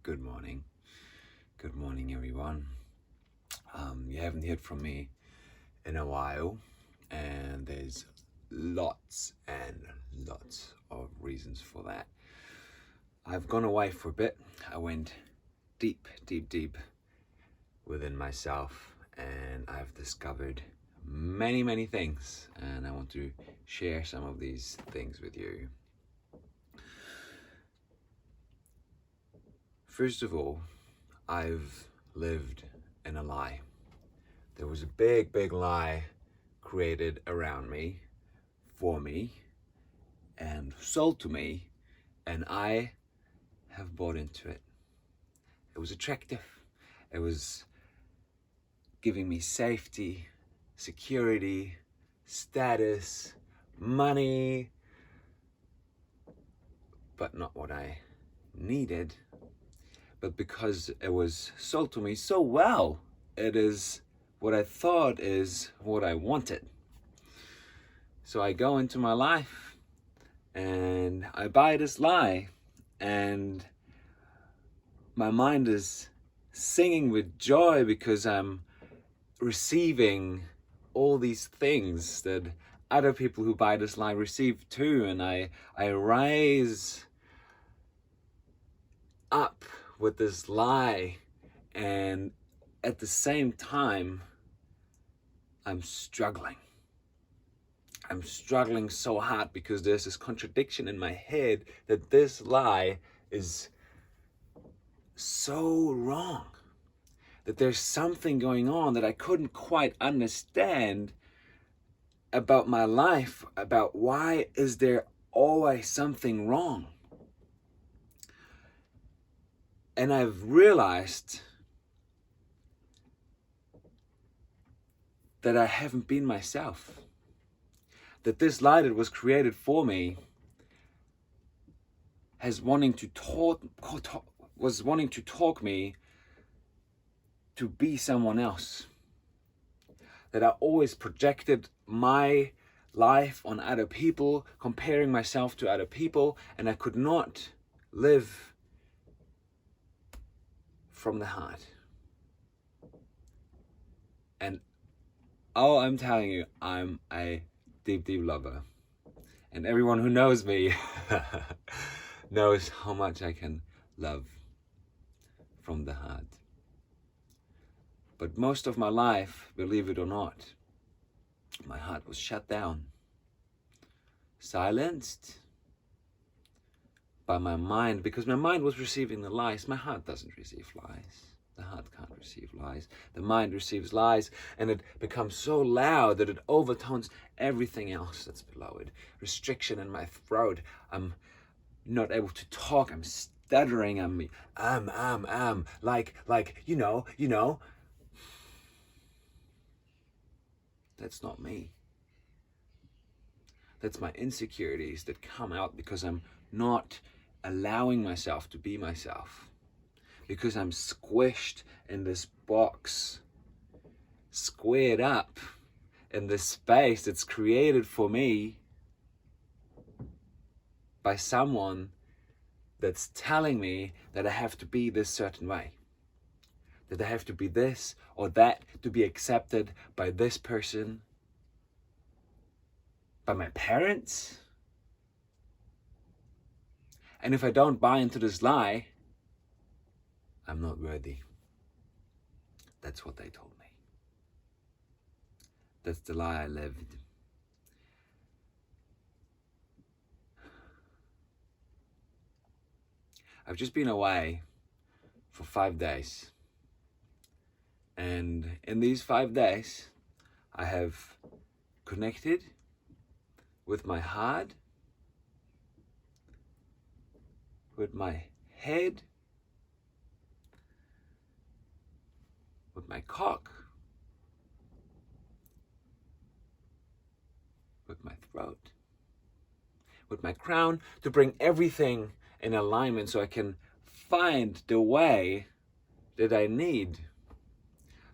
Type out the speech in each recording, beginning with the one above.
Good morning. Good morning, everyone. You haven't heard from me in a while, and there's lots and lots of reasons for that. I've gone away for a bit. I went deep within myself, and I've discovered many things, and I want to share some of these things with you. First of all, I've lived in a lie. There was a big lie created around me, for me, and sold to me, and I have bought into it. It was attractive. It was giving me safety, security, status, money, but not what I needed. But because it was sold to me so well, it is what I thought is what I wanted. So I go into my life and I buy this lie, and my mind is singing with joy because I'm receiving all these things that other people who buy this lie receive too, and I rise up with this lie, and at the same time I'm struggling so hard because there's this contradiction in my head that this lie is so wrong, that there's something going on that I couldn't quite understand about my life, about why is there always something wrong. And I've realized that I haven't been myself. That this lie that was created for me was wanting to talk me to be someone else. That I always projected my life on other people, comparing myself to other people, and I could not live from the heart. And I'm telling you, I'm a deep lover. And everyone who knows me knows how much I can love from the heart. But most of my life, believe it or not, my heart was shut down, silenced by my mind, because my mind was receiving the lies. My heart doesn't receive lies. The heart can't receive lies. The mind receives lies, and it becomes so loud that it overtones everything else that's below it. Restriction in my throat. I'm not able to talk. I'm stuttering. Like, you know. That's not me. That's my insecurities that come out because I'm not allowing myself to be myself. Because I'm squished in this box, squared up in this space that's created for me by someone that's telling me that I have to be this certain way. That I have to be this or that to be accepted by this person, by my parents. And if I don't buy into this lie, I'm not worthy. That's what they told me. That's the lie I lived. I've just been away for 5 days. And in these 5 days, I have connected with my heart, with my head, with my cock, with my throat, with my crown, to bring everything in alignment so I can find the way that I need,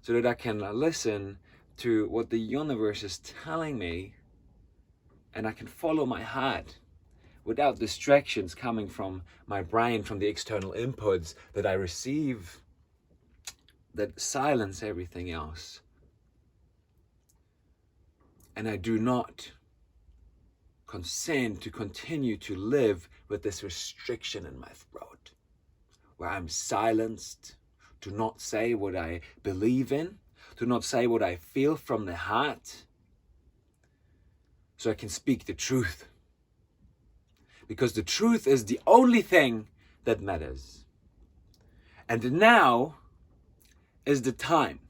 so that I can listen to what the universe is telling me, and I can follow my heart without distractions coming from my brain, from the external inputs that I receive, that silence everything else. And I do not consent to continue to live with this restriction in my throat, where I'm silenced to not say what I believe in, to not say what I feel from the heart, so I can speak the truth. Because the truth is the only thing that matters. And now is the time.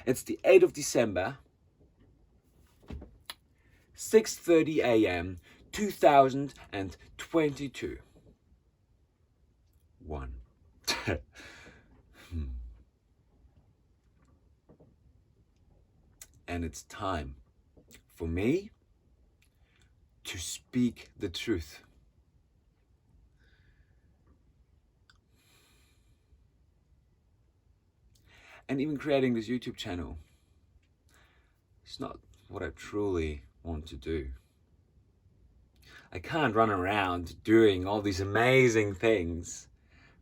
It's the 8th of December, 6:30 a.m., 2022. One. And it's time for me to speak the truth. And even creating this YouTube channel, it's not what I truly want to do. I can't run around doing all these amazing things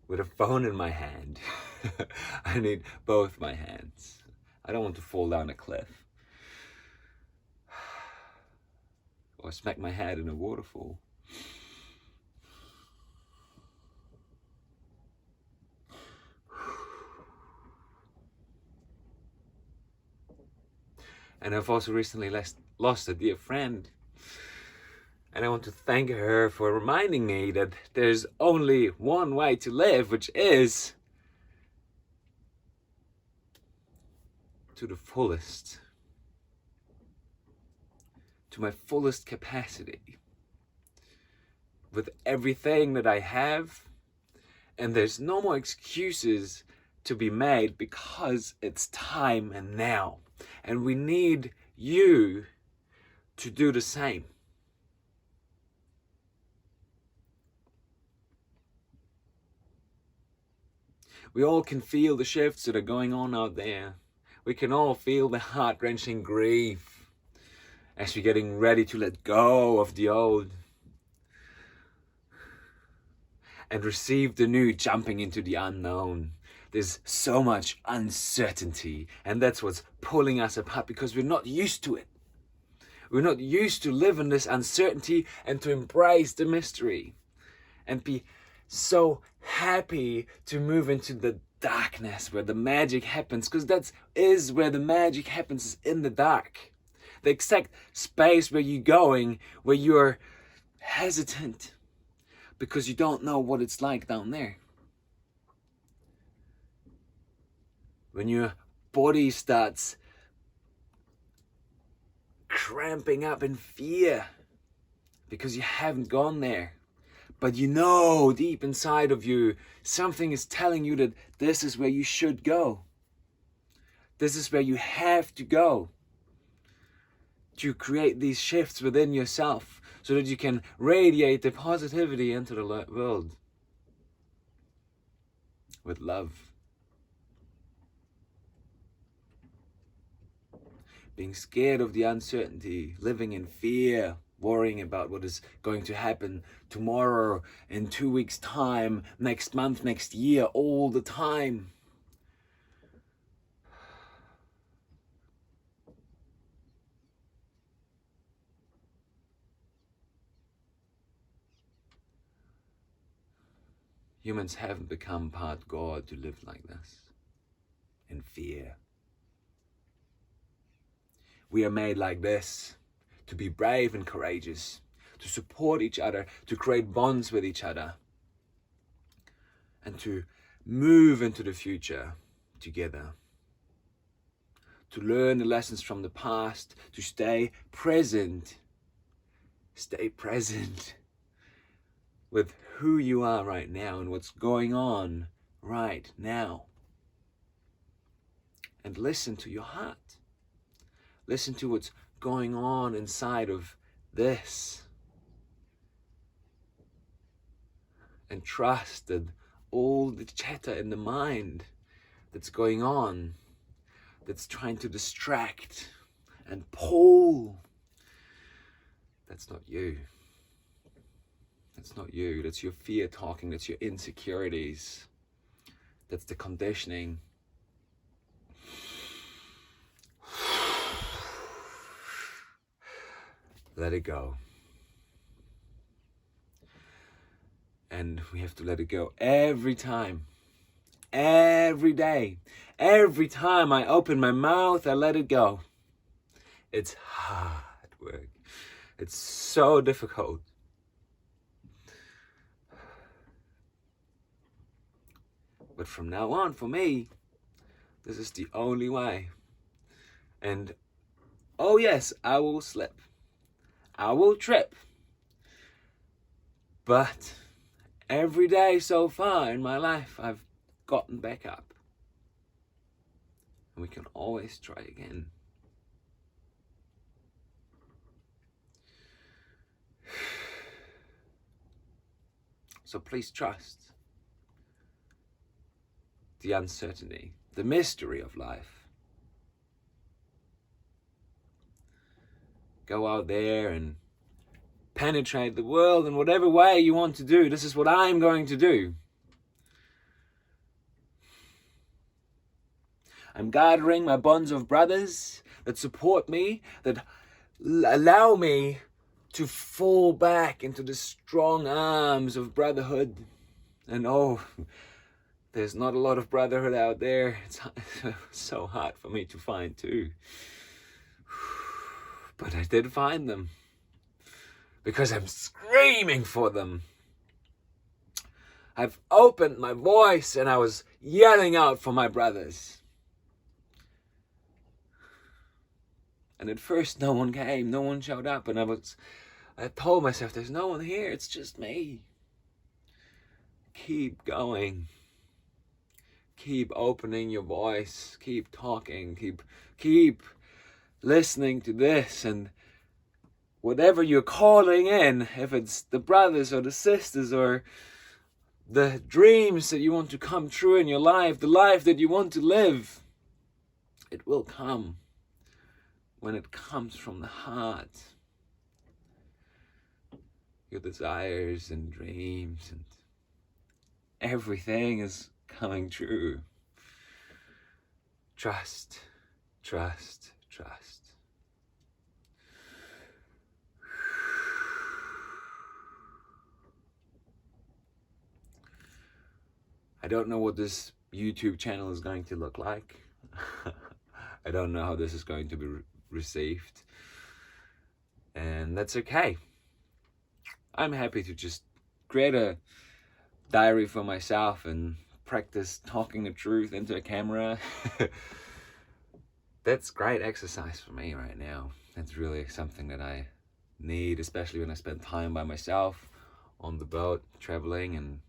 with a phone in my hand. I need both my hands. I don't want to fall down a cliff or smack my head in a waterfall. And I've also recently lost a dear friend. And I want to thank her for reminding me that there's only one way to live, which is to the fullest, to my fullest capacity, with everything that I have. And there's no more excuses to be made, because it's time and now. And we need you to do the same. We all can feel the shifts that are going on out there. We can all feel the heart-wrenching grief as we're getting ready to let go of the old and receive the new, jumping into the unknown. There's so much uncertainty, and that's what's pulling us apart, because we're not used to it. We're not used to live in this uncertainty and to embrace the mystery and be so happy to move into the darkness where the magic happens, because that is where the magic happens, is in the dark. The exact space where you're going, where you're hesitant because you don't know what it's like down there. When your body starts cramping up in fear because you haven't gone there. But you know deep inside of you, something is telling you that this is where you should go. This is where you have to go to create these shifts within yourself so that you can radiate the positivity into the world with love. Being scared of the uncertainty, living in fear, worrying about what is going to happen tomorrow, in 2 weeks' time, next month, next year, all the time. Humans haven't become part God to live like this, in fear. We are made like this, to be brave and courageous, to support each other, to create bonds with each other, and to move into the future together. To learn the lessons from the past, to stay present. Stay present with who you are right now and what's going on right now. And listen to your heart. Listen to what's going on inside of this. And trust that all the chatter in the mind that's going on, that's trying to distract and pull, that's not you. That's not you. That's your fear talking. That's your insecurities. That's the conditioning. Let it go. And we have to let it go every time. Every day. Every time I open my mouth, I let it go. It's hard work. It's so difficult. But from now on, for me, this is the only way. And oh yes, I will slip. I will trip. But every day so far in my life, I've gotten back up. And we can always try again. So please trust the uncertainty, the mystery of life. Go out there and penetrate the world in whatever way you want to do. This is what I'm going to do. I'm gathering my bonds of brothers that support me, that allow me to fall back into the strong arms of brotherhood. And oh, there's not a lot of brotherhood out there. It's so hard for me to find too. But I did find them. Because I'm screaming for them. I've opened my voice and I was yelling out for my brothers. And at first no one came, no one showed up, and I told myself, there's no one here, it's just me. Keep going. Keep opening your voice, keep talking, keep listening to this, and whatever you're calling in, if it's the brothers or the sisters or the dreams that you want to come true in your life, the life that you want to live, it will come when it comes from the heart. Your desires and dreams and everything is coming true. Trust, trust, trust. I don't know what this YouTube channel is going to look like. I don't know how this is going to be received. And that's okay. I'm happy to just create a diary for myself and practice talking the truth into a camera. That's great exercise for me right now. That's really something that I need, especially when I spend time by myself on the boat, traveling and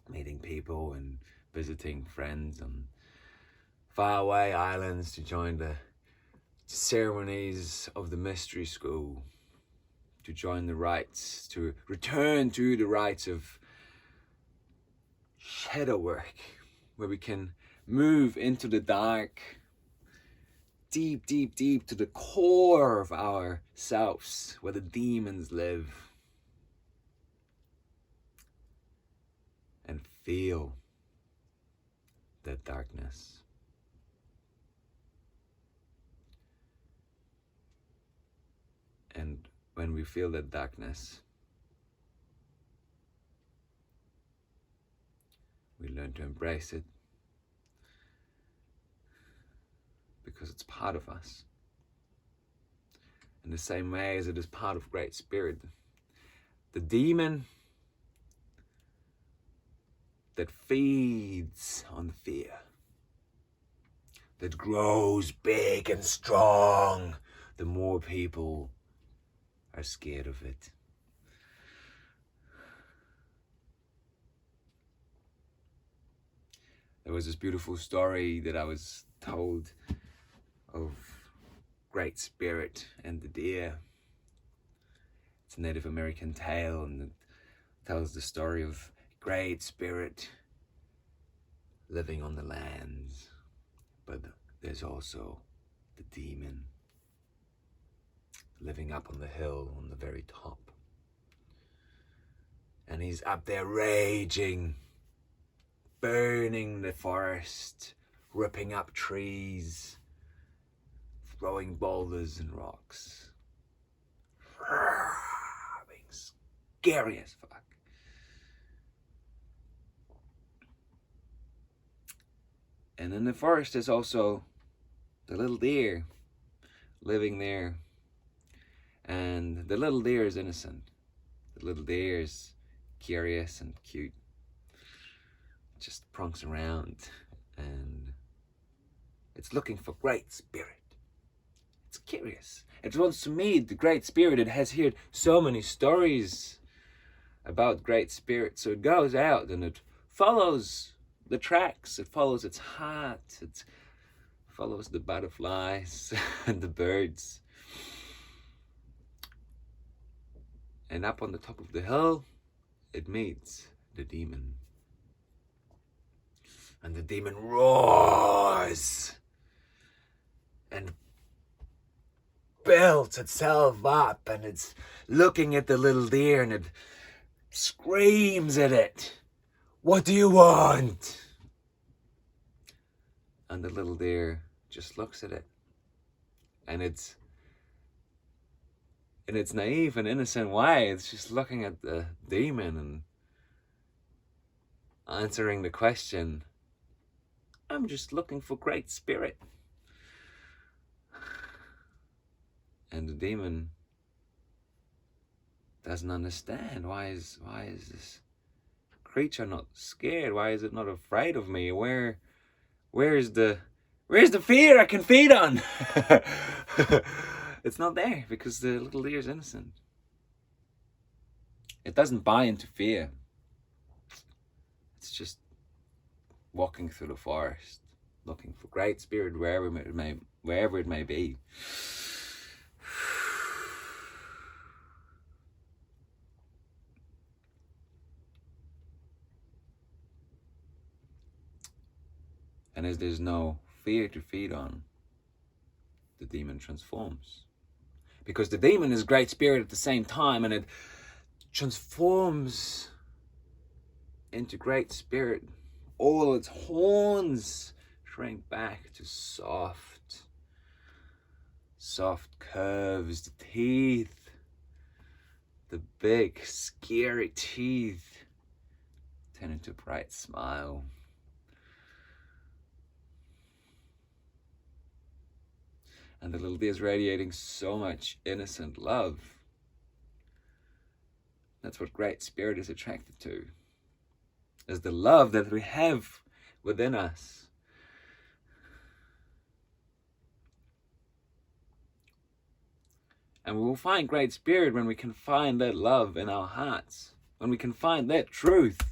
meeting people and visiting friends on faraway islands to join the ceremonies of the mystery school, to join the rites, to return to the rites of shadow work, where we can move into the dark, deep, deep, deep to the core of ourselves, where the demons live, and feel that darkness. And when we feel that darkness, we learn to embrace it, because it's part of us. In the same way as it is part of Great Spirit. The demon that feeds on fear, that grows big and strong, the more people are scared of it. There was this beautiful story that I was told of Great Spirit and the deer. It's a Native American tale, and it tells the story of Great Spirit living on the lands, but there's also the demon living up on the hill on the very top. And he's up there raging, burning the forest, ripping up trees, throwing boulders and rocks. Being scary as fuck. And in the forest there's also the little deer living there. And the little deer is innocent. The little deer is curious and cute. Just pronks around and it's looking for Great Spirit. It's curious. It wants to meet the Great Spirit. It has heard so many stories about Great Spirit. So it goes out and it follows the tracks. It follows its heart. It follows the butterflies and the birds. And up on the top of the hill, it meets the demon. And the demon roars and builds itself up, and it's looking at the little deer and it screams at it, "What do you want?" And the little deer just looks at it, and it's in its naive and innocent way, it's just looking at the demon and answering the question, "I'm just looking for Great Spirit." And the demon doesn't understand. Why is this creature not scared? Why is it not afraid of me? Where's the fear I can feed on? It's not there because the little deer is innocent. It doesn't buy into fear. It's just walking through the forest, looking for Great Spirit wherever it may be. And as there's no fear to feed on, the demon transforms. Because the demon is Great Spirit at the same time, and it transforms into Great Spirit. All its horns shrink back to soft curves. The teeth, the big, scary teeth, turn into a bright smile. And the little deer is radiating so much innocent love. That's what Great Spirit is attracted to, is the love that we have within us. And we will find Great Spirit when we can find that love in our hearts, when we can find that truth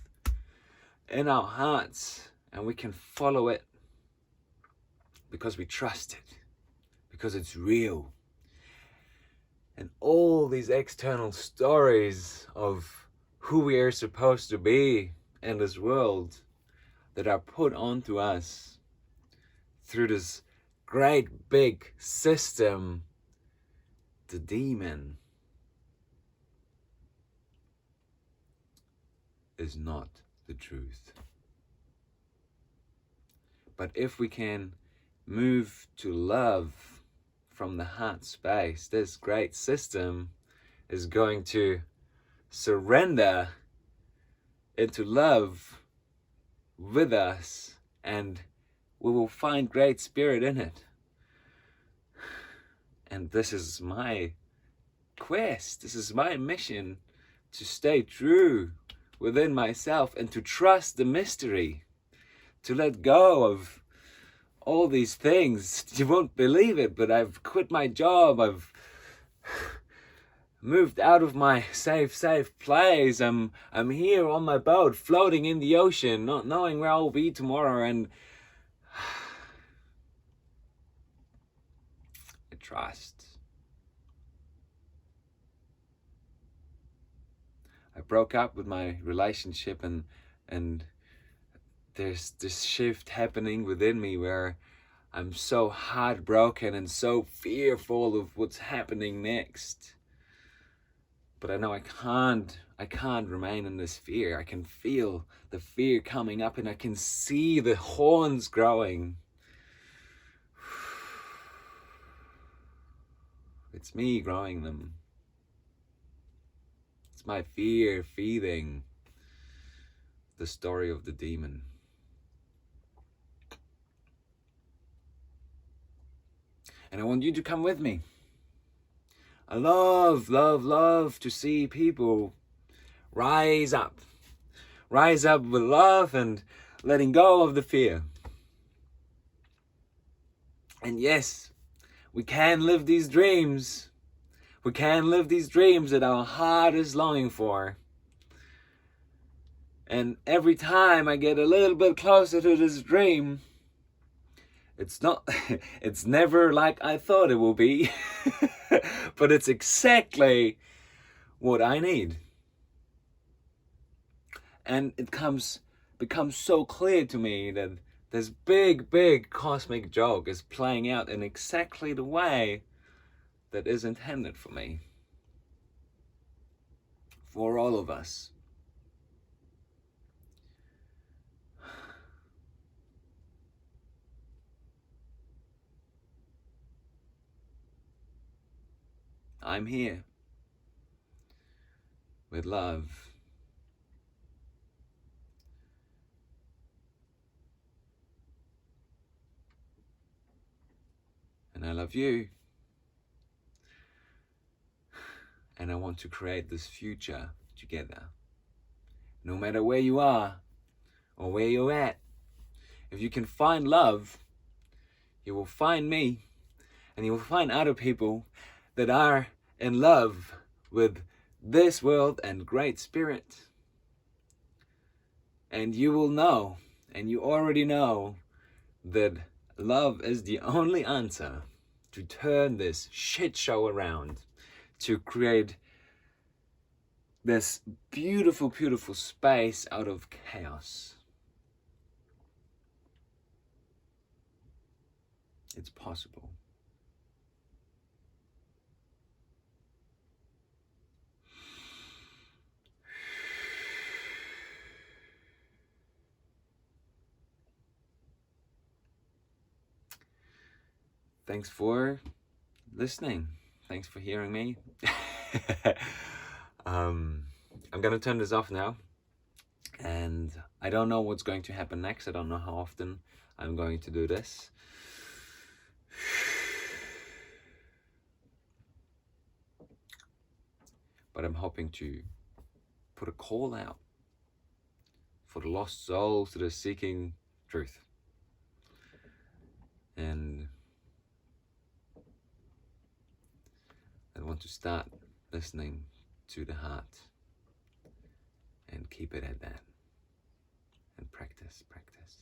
in our hearts, and we can follow it because we trust it. Because it's real. And all these external stories of who we are supposed to be in this world that are put onto us through this great big system, the demon, is not the truth. But if we can move to love from the heart space, this great system is going to surrender into love with us, and we will find Great Spirit in it. And this is my quest, this is my mission, to stay true within myself and to trust the mystery, to let go of all these things. You won't believe it, but I've quit my job. I've moved out of my safe place. I'm here on my boat, floating in the ocean, not knowing where I'll be tomorrow, and I trust. I broke up with my relationship, and there's this shift happening within me where I'm so heartbroken and so fearful of what's happening next. But I know I can't I can't remain in this fear. I can feel the fear coming up and I can see the horns growing. It's me growing them. It's my fear feeding the story of the demon. And I want you to come with me. I love, love, love to see people rise up. Rise up with love and letting go of the fear. And yes, we can live these dreams. We can live these dreams that our heart is longing for. And every time I get a little bit closer to this dream, it's never like I thought it will be, but it's exactly what I need. And it becomes so clear to me that this big, big cosmic joke is playing out in exactly the way that is intended for me. For all of us. I'm here with love. And I love you. And I want to create this future together. No matter where you are or where you're at, if you can find love, you will find me and you will find other people that are in love with this world and Great Spirit. And you will know, and you already know, that love is the only answer to turn this shit show around, to create this beautiful, beautiful space out of chaos. It's possible. Thanks for listening. Thanks for hearing me. I'm gonna turn this off now. And I don't know what's going to happen next. I don't know how often I'm going to do this. But I'm hoping to put a call out for the lost souls that are seeking truth. And I want to start listening to the heart and keep it at that. And practice, practice.